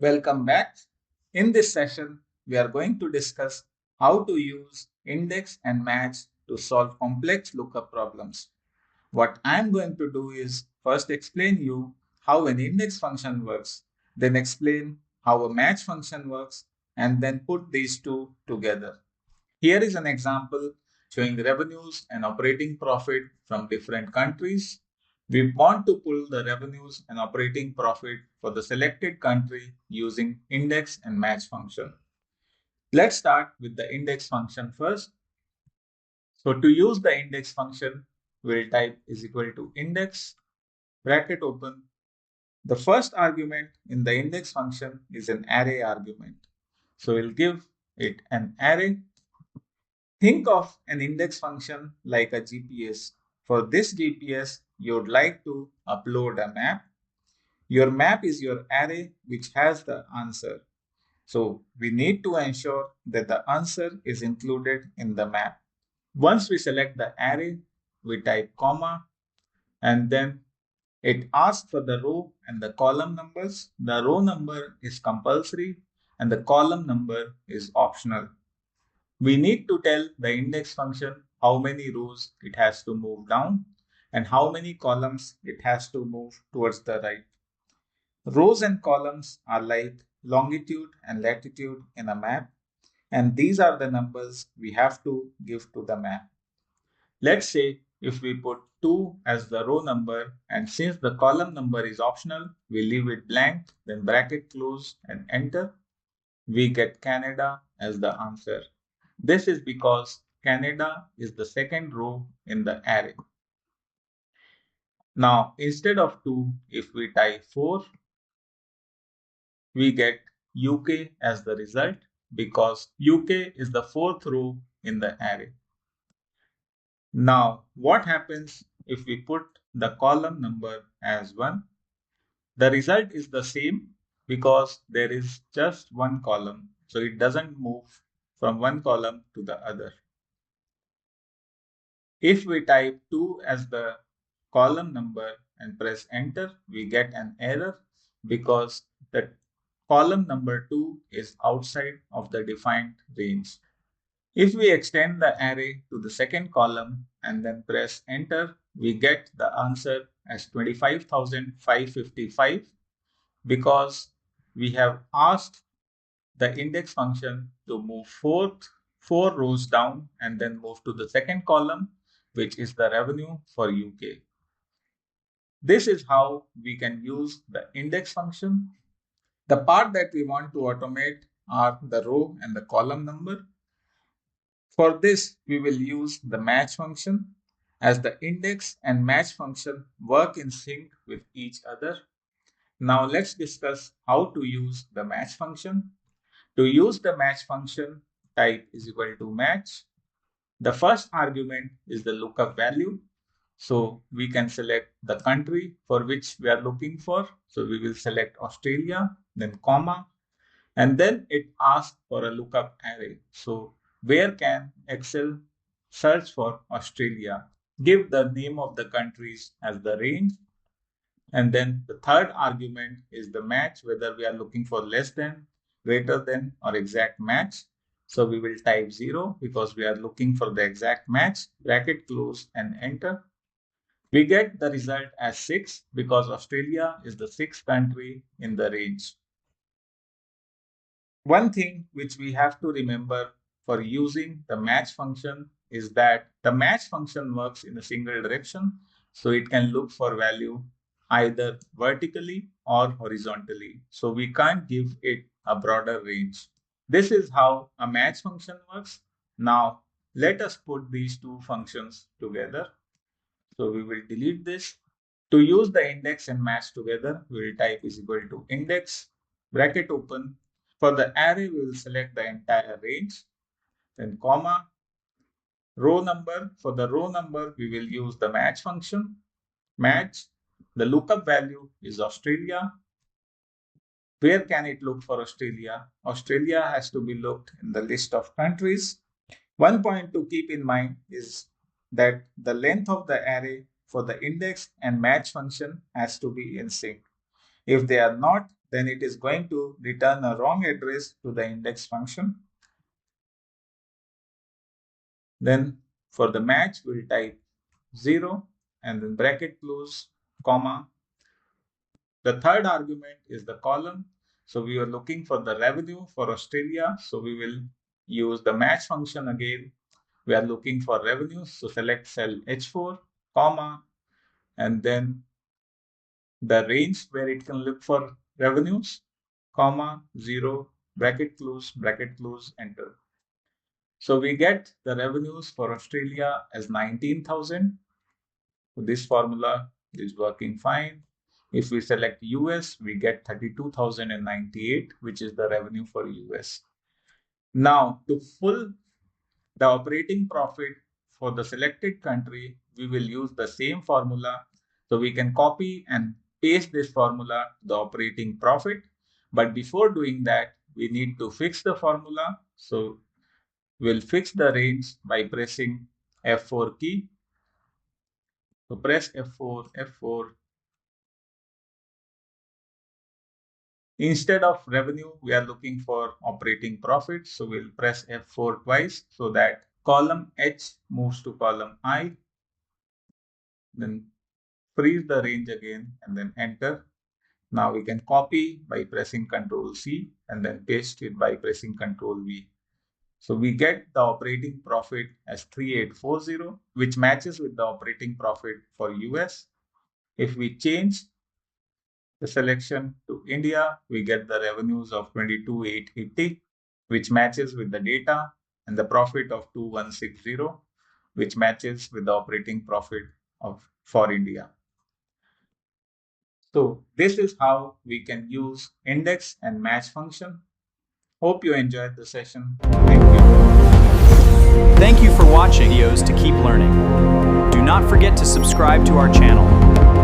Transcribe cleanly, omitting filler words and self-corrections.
Welcome back. In this session, we are going to discuss how to use index and match to solve complex lookup problems. What I'm going to do is first explain you how an index function works, then explain how a match function works, and then put these two together. Here is an example showing revenues and operating profit from different countries. We want to pull the revenues and operating profit for the selected country using index and match function. Let's start with the index function first. So to use the index function, we'll type is equal to index, bracket open. The first argument in the index function is an array argument. So we'll give it an array. Think of an index function like a GPS. For this GPS, you would like to upload a map. Your map is your array which has the answer. So we need to ensure that the answer is included in the map. Once we select the array, we type comma and then it asks for the row and the column numbers. The row number is compulsory and the column number is optional. We need to tell the index function how many rows it has to move down and how many columns it has to move towards the right. Rows and columns are like longitude and latitude in a map, and these are the numbers we have to give to the map. Let's say if we put 2 as the row number, and since the column number is optional, we leave it blank, then bracket close and enter, we get Canada as the answer. This is because Canada is the second row in the array. Now, instead of 2, if we type 4, we get UK as the result because UK is the fourth row in the array. Now, what happens if we put the column number as 1? The result is the same because there is just one column, so it doesn't move from one column to the other. If we type 2 as the column number and press enter, we get an error because the column number 2 is outside of the defined range. If we extend the array to the second column and then press enter, we get the answer as 25,555 because we have asked the index function to move four rows down and then move to the second column, which is the revenue for UK. This is how we can use the index function. The part that we want to automate are the row and the column number. For this, we will use the match function as the index and match function work in sync with each other. Now let's discuss how to use the match function. To use the match function, type is equal to match. The first argument is the lookup value. So we can select the country for which we are looking for. So we will select Australia, then comma, and then it asks for a lookup array. So where can Excel search for Australia? Give the name of the countries as the range. And then the third argument is the match, whether we are looking for less than, greater than, or exact match. So we will type 0 because we are looking for the exact match, bracket close and enter. We get the result as 6 because Australia is the sixth country in the range. One thing which we have to remember for using the match function is that the match function works in a single direction, so it can look for value either vertically or horizontally. So we can't give it a broader range. This is how a match function works. Now let us put these two functions together. So we will delete this. To use the index and match together, we will type is equal to index, bracket open. For the array, we will select the entire range, then comma, row number. For the row number, we will use the match function, match. The lookup value is Australia. Where can it look for Australia? Australia has to be looked in the list of countries. One point to keep in mind is that the length of the array for the index and match function has to be in sync. If they are not, then it is going to return a wrong address to the index function. Then for the match, we'll type 0 and then bracket close, comma. The third argument is the column. So we are looking for the revenue for Australia. So we will use the match function again. We are looking for revenue. So select cell H4, comma, and then the range where it can look for revenues, comma, 0, bracket close, enter. So we get the revenues for Australia as 19,000. So this formula is working fine. If we select US, we get 32,098, which is the revenue for US. Now, to pull the operating profit for the selected country, we will use the same formula. So we can copy and paste this formula to the operating profit. But before doing that, we need to fix the formula. So we'll fix the range by pressing F4 key. So press F4, F4. Instead of revenue, we are looking for operating profit. So we'll press F4 twice so that column H moves to column I. Then freeze the range again and then enter. Now we can copy by pressing Ctrl C and then paste it by pressing Ctrl V. So we get the operating profit as 3840, which matches with the operating profit for US. If we change the selection to India, we get the revenues of 22,880, which matches with the data, and the profit of 2160, which matches with the operating profit for India. So this is how we can use index and match function. Hope you enjoyed the session. Thank you. Thank you for watching videos to keep learning. Do not forget to subscribe to our channel.